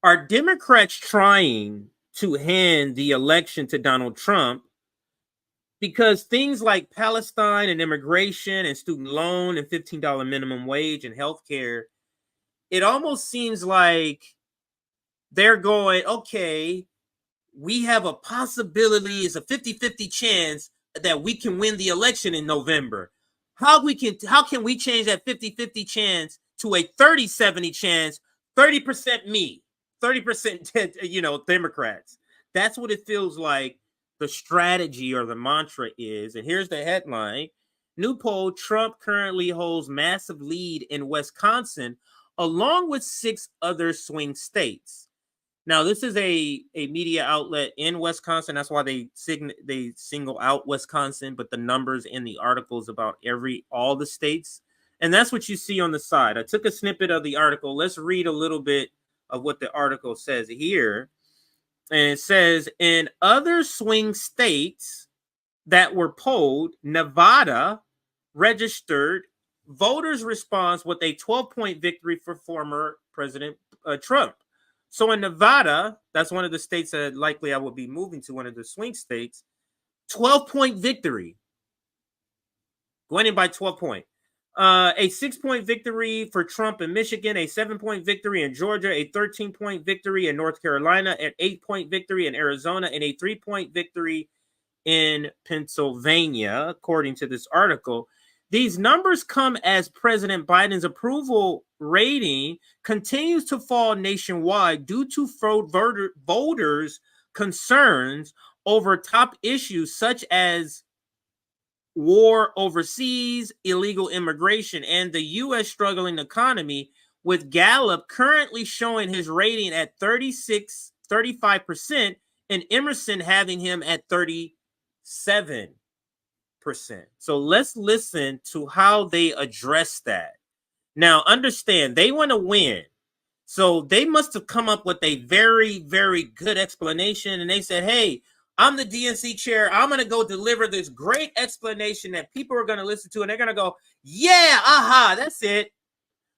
Are Democrats trying to hand the election to Donald Trump because things like Palestine and immigration and student loan and $15 minimum wage and healthcare, it almost seems like they're going, okay, we have a possibility, it's a 50-50 chance that we can win the election in November. How can we change that 50-50 chance to a 30-70 chance, 30% me, 30% Democrats? That's what it feels like the strategy or the mantra is. And here's the headline. New poll, Trump currently holds massive lead in Wisconsin, along with 6 other swing states. Now, this is a media outlet in Wisconsin. That's why they single out Wisconsin, but the numbers in the articles about all the states. And that's what you see on the side. I took a snippet of the article. Let's read a little bit of what the article says here. And it says, in other swing states that were polled, Nevada registered voters' response with a 12-point victory for former President Trump. So in Nevada, that's one of the states that likely I will be moving to, one of the swing states, 12-point victory. Going in by 12 points. A 6-point victory for Trump in Michigan, a 7-point victory in Georgia, a 13-point victory in North Carolina, an 8-point victory in Arizona, and a 3-point victory in Pennsylvania, according to this article. These numbers come as President Biden's approval rating continues to fall nationwide due to voters' concerns over top issues such as war overseas, illegal immigration, and the U.S. struggling economy, with Gallup currently showing his rating at 35%, and Emerson having him at 37%. So let's listen to how they address that. Now, understand, they want to win. So they must have come up with a very, very good explanation. And they said, hey, I'm the DNC chair. I'm going to go deliver this great explanation that people are going to listen to. And they're going to go, yeah, aha, that's it.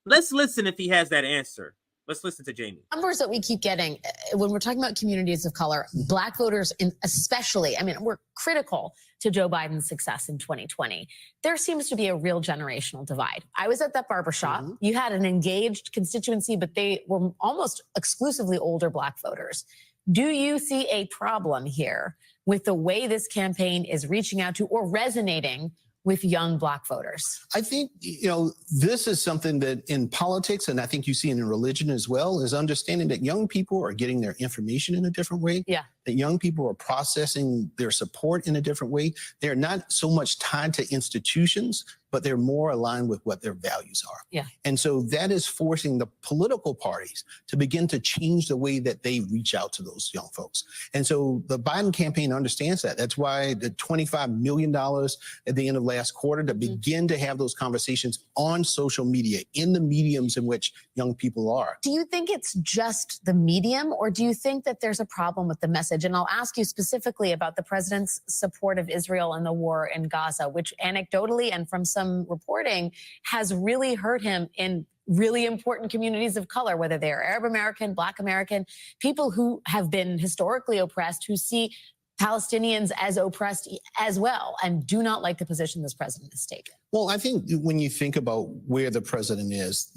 Let's listen if he has that answer. Let's listen to Jamie. Numbers that we keep getting when we're talking about communities of color, Black voters especially, I mean, we're critical to Joe Biden's success in 2020. There seems to be a real generational divide. I was at that barbershop. Mm-hmm. You had an engaged constituency, but they were almost exclusively older Black voters. Do you see a problem here with the way this campaign is reaching out to or resonating with young Black voters? I think, this is something that in politics, and I think you see in religion as well, is understanding that young people are getting their information in a different way. Yeah. That young people are processing their support in a different way. They're not so much tied to institutions, but they're more aligned with what their values are. Yeah. And so that is forcing the political parties to begin to change the way that they reach out to those young folks. And so the Biden campaign understands that. That's why the $25 million at the end of last quarter to begin to have those conversations on social media, in the mediums in which young people are. Do you think it's just the medium, or do you think that there's a problem with the message? And I'll ask you specifically about the president's support of Israel and the war in Gaza, which anecdotally and from some reporting has really hurt him in really important communities of color, whether they're Arab American, Black American, people who have been historically oppressed, who see Palestinians as oppressed as well, and do not like the position this president has taken. Well, I think when you think about where the president is,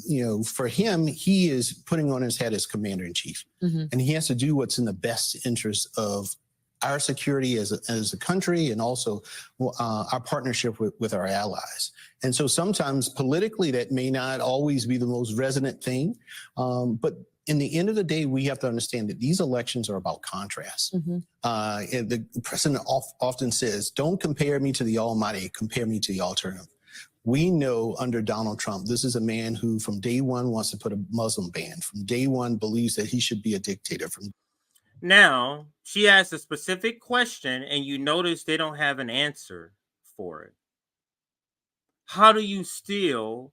for him, he is putting on his head as commander-in-chief. Mm-hmm. And he has to do what's in the best interest of our security as a country, and also our partnership with our allies. And so sometimes politically that may not always be the most resonant thing, but in the end of the day, we have to understand that these elections are about contrast. Mm-hmm. The president often says, don't compare me to the almighty, compare me to the alternative. We know under Donald Trump, this is a man who from day one wants to put a Muslim ban, from day one believes that he should be a dictator. Now, she asked a specific question, and you notice they don't have an answer for it. How do you still,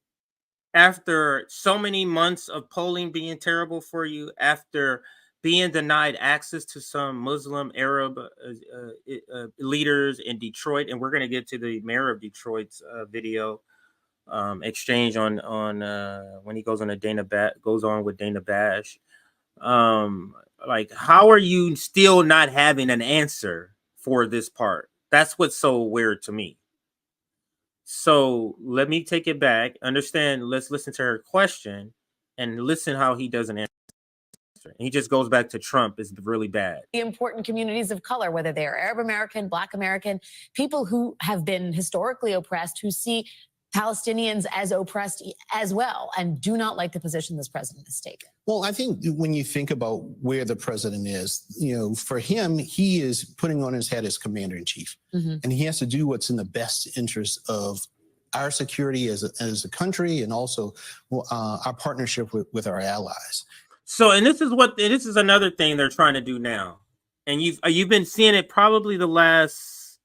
after so many months of polling being terrible for you, after being denied access to some Muslim Arab leaders in Detroit, and we're going to get to the mayor of Detroit's video exchange on when he goes on with Dana Bash. Like, how are you still not having an answer for this part? That's what's so weird to me. So let me take it back. Understand, let's listen to her question and listen how he doesn't answer. He just goes back to Trump is really bad. The important communities of color, whether they are Arab American, Black American, people who have been historically oppressed, who see Palestinians as oppressed as well, and do not like the position this president has taken. Well, I think when you think about where the president is, for him, he is putting on his head as commander in chief, and he has to do what's in the best interest of our security as a country, and also our partnership with our allies. So, and this is another thing they're trying to do now, and you've been seeing it probably the last,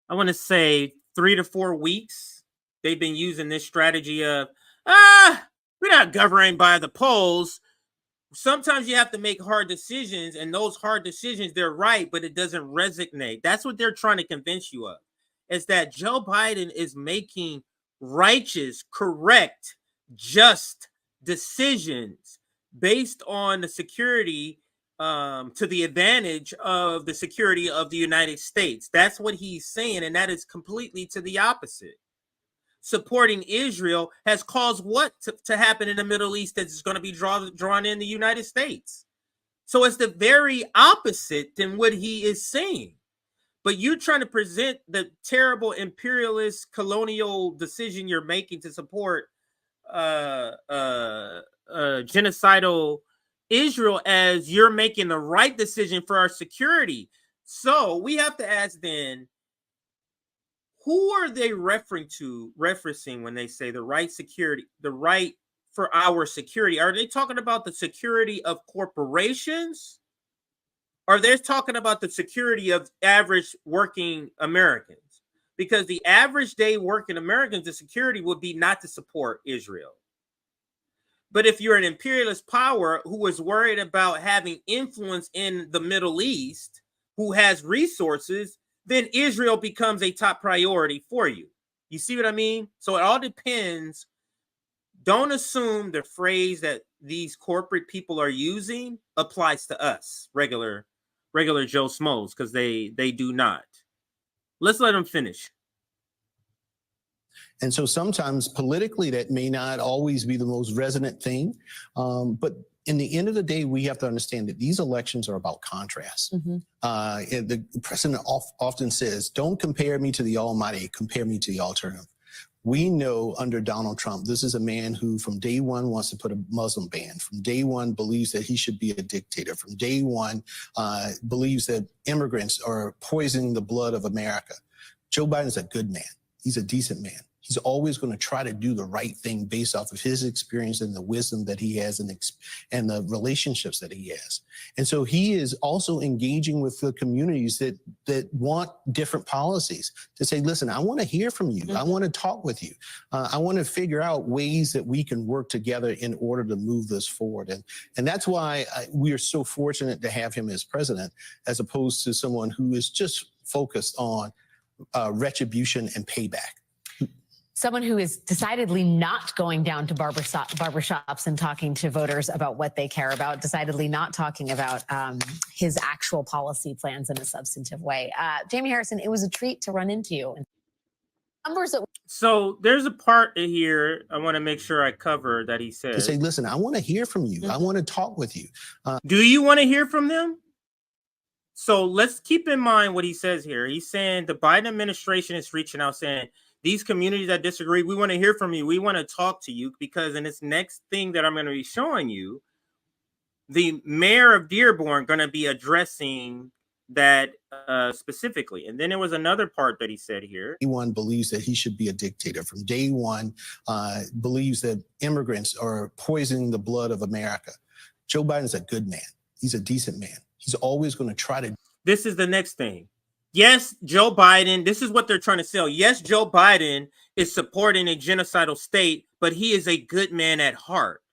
I want to say 3 to 4 weeks. They've been using this strategy of, we're not governing by the polls. Sometimes you have to make hard decisions, and those hard decisions, they're right, but it doesn't resonate. That's what they're trying to convince you of, is that Joe Biden is making righteous, correct, just decisions based on the security, to the advantage of the security of the United States. That's what he's saying, and that is completely to the opposite. Supporting Israel has caused what to happen in the Middle East that's going to be drawn in the United States. So it's the very opposite than what he is saying. But you're trying to present the terrible imperialist colonial decision you're making to support genocidal Israel as you're making the right decision for our security. So we have to ask then, who are they referencing when they say the right security, the right for our security? Are they talking about the security of corporations? Are they talking about the security of average working Americans? Because the average day working Americans, the security would be not to support Israel. But if you're an imperialist power who is worried about having influence in the Middle East, who has resources, then Israel becomes a top priority for you. You see what I mean? So it all depends. Don't assume the phrase that these corporate people are using applies to us, regular Joe Schmoes, because they do not. Let's let them finish. And so sometimes politically that may not always be the most resonant thing, but in the end of the day, we have to understand that these elections are about contrast. The president often says, don't compare me to the almighty, compare me to the alternative. We know under Donald Trump, this is a man who from day one wants to put a Muslim ban, from day one believes that he should be a dictator, from day one believes that immigrants are poisoning the blood of America. Joe Biden's a good man. He's a decent man. He's always going to try to do the right thing based off of his experience and the wisdom that he has and the relationships that he has. And so he is also engaging with the communities that want different policies to say, listen, I want to hear from you. I want to talk with you. I want to figure out ways that we can work together in order to move this forward. And that's why we are so fortunate to have him as president, as opposed to someone who is just focused on retribution and payback. Someone who is decidedly not going down to barbershops and talking to voters about what they care about, decidedly not talking about his actual policy plans in a substantive way. Jamie Harrison, it was a treat to run into you. So there's a part in here I want to make sure I cover that he says. To say, listen, I want to hear from you. I want to talk with you. Do you want to hear from them? So let's keep in mind what he says here. He's saying the Biden administration is reaching out saying, these communities that disagree, we want to hear from you. We want to talk to you, because in this next thing that I'm going to be showing you, the mayor of Dearborn going to be addressing that specifically. And then there was another part that he said here. One believes that he should be a dictator. From day one, believes that immigrants are poisoning the blood of America. Joe Biden's a good man. He's a decent man. He's always going to try to. This is the next thing. Yes, Joe Biden, this is what they're trying to sell. Yes, Joe Biden is supporting a genocidal state, but he is a good man at heart.